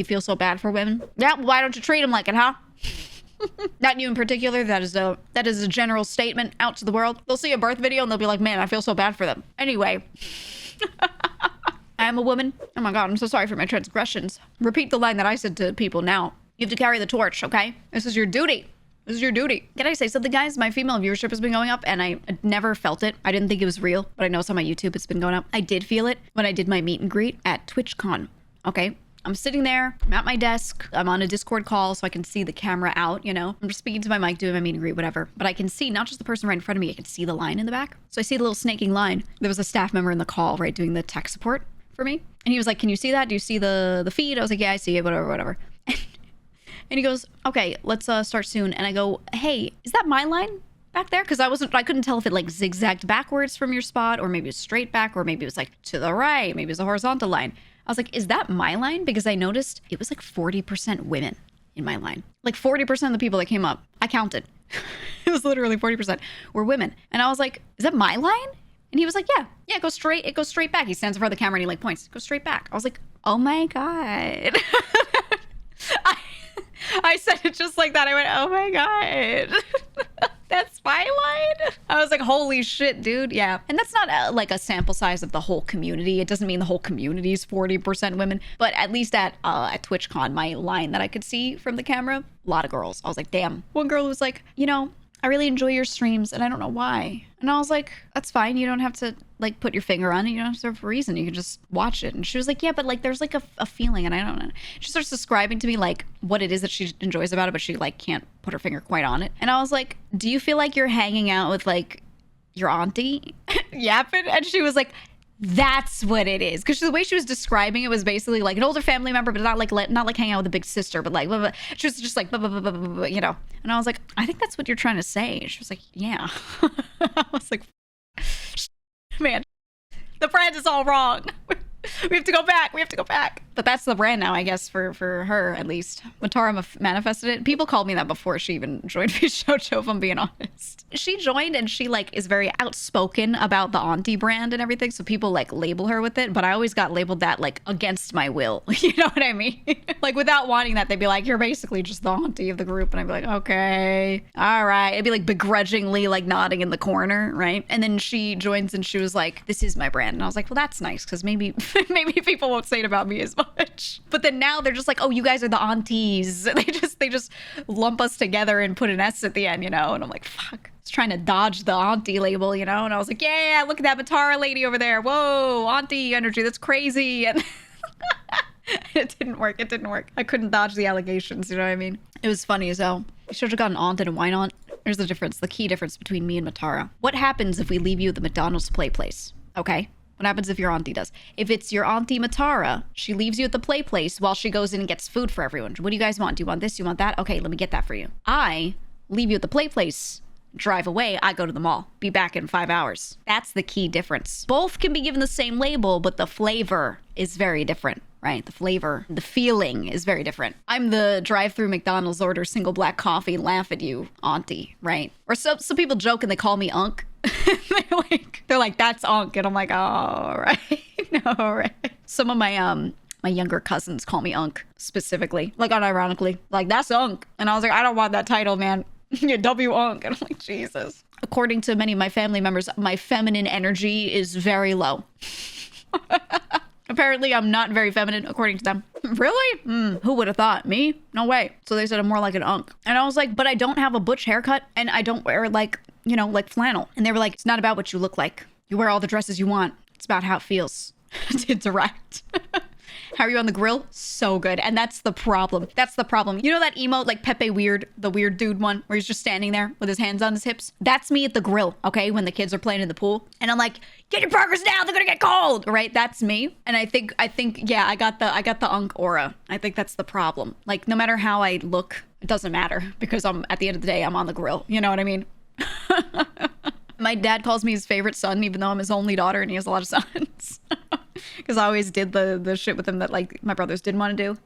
You feel so bad for women? Yeah, why don't you treat them like it, huh? Not you in particular. That is a general statement out to the world. They'll see a birth video and they'll be like, man, I feel so bad for them. Anyway. I am a woman. Oh my God, I'm so sorry for my transgressions. Repeat the line that I said to people now. You have to carry the torch, okay? This is your duty. This is your duty. Can I say something, guys? My female viewership has been going up and I never felt it. I didn't think it was real, but I know some on my YouTube it's been going up. I did feel it when I did my meet and greet at TwitchCon, okay? I'm sitting there, I'm at my desk, I'm on a Discord call so I can see the camera out, you know? I'm just speaking to my mic, doing my meet and greet, whatever. But I can see not just the person right in front of me, I can see the line in the back. So I see the little snaking line. There was a staff member in the call, right, doing the tech support for me. And he was like, can you see that? Do you see the feed? I was like, yeah, I see it, whatever. And he goes, okay, let's start soon. And I go, hey, is that my line back there? Because I couldn't tell if it like zigzagged backwards from your spot, or maybe it was straight back, or maybe it was like to the right, maybe it was a horizontal line. I was like, is that my line? Because I noticed it was like 40% women in my line. Like 40% of the people that came up, I counted. It was literally 40% were women. And I was like, is that my line? And he was like, yeah, it goes straight back. He stands in front of the camera and he like points, go straight back. I was like, oh my God. I said it just like that. I went, oh my God. That's my line? I was like, holy shit, dude. Yeah. And that's not like a sample size of the whole community. It doesn't mean the whole community is 40% women, but at least at TwitchCon, my line that I could see from the camera, a lot of girls. I was like, damn. One girl was like, you know, I really enjoy your streams and I don't know why. And I was like, that's fine. You don't have to like put your finger on it. You don't have to have a reason. You can just watch it. And she was like, yeah, but like there's like a feeling and I don't know. She starts describing to me like what it is that she enjoys about it, but she like can't put her finger quite on it. And I was like, do you feel like you're hanging out with like your auntie? Yapping? And she was like, that's what it is. Because the way she was describing it was basically like an older family member, but not like hanging out with a big sister, but like, blah, blah. She was just like, blah, blah, blah, blah, blah, you know. And I was like, I think that's what you're trying to say. And she was like, yeah. I was like, man, the brand is all wrong. We have to go back. We have to go back. But that's the brand now, I guess, for her, at least. Matara manifested it. People called me that before she even joined VShojo, if I'm being honest. She joined and she, like, is very outspoken about the auntie brand and everything. So people, like, label her with it. But I always got labeled that, like, against my will. You know what I mean? Like, without wanting that, they'd be like, you're basically just the auntie of the group. And I'd be like, okay, all right. It'd be, like, begrudgingly, like, nodding in the corner, right? And then she joins and she was like, this is my brand. And I was like, well, that's nice, because maybe people won't say it about me as much. But then now they're just like, oh, you guys are the aunties. They just lump us together and put an S at the end, you know? And I'm like, fuck. I was trying to dodge the auntie label, you know? And I was like, yeah, look at that Matara lady over there. Whoa, auntie energy. That's crazy. And it didn't work. It didn't work. I couldn't dodge the allegations, you know what I mean? It was funny as hell. You should have got an aunt and a wine aunt. There's the difference, the key difference between me and Matara. What happens if we leave you at the McDonald's play place? Okay? What happens if your auntie does? If it's your auntie Matara, she leaves you at the play place while she goes in and gets food for everyone. What do you guys want? Do you want this? Do you want that? Okay, let me get that for you. I leave you at the play place, drive away, I go to the mall. Be back in 5 hours. That's the key difference. Both can be given the same label, but the flavor is very different, right? The flavor, the feeling is very different. I'm the drive-through McDonald's, order single black coffee, laugh at you auntie, right? Or some people joke and they call me Unc. they're like, that's Unc. And I'm like, all right. All right. Some of my younger cousins call me Unc specifically, like unironically, like that's Unc. And I was like, I don't want that title, man. You're W Unc. And I'm like, Jesus. According to many of my family members, my feminine energy is very low. Apparently, I'm not very feminine, according to them. Really? Who would have thought? Me? No way. So they said I'm more like an Unc. And I was like, but I don't have a butch haircut and I don't wear like, you know, like flannel. And they were like, it's not about what you look like. You wear all the dresses you want. It's about how it feels to interact. How are you on the grill? So good. And that's the problem. That's the problem. You know that emote, like Pepe Weird, the weird dude one, where he's just standing there with his hands on his hips? That's me at the grill, okay? When the kids are playing in the pool. And I'm like, get your burgers down, they're gonna get cold, right? That's me. And I think, yeah, I got the Unc aura. I think that's the problem. Like, no matter how I look, it doesn't matter, because at the end of the day, I'm on the grill. You know what I mean? My dad calls me his favorite son, even though I'm his only daughter and he has a lot of sons. Because I always did the shit with him that like my brothers didn't want to do.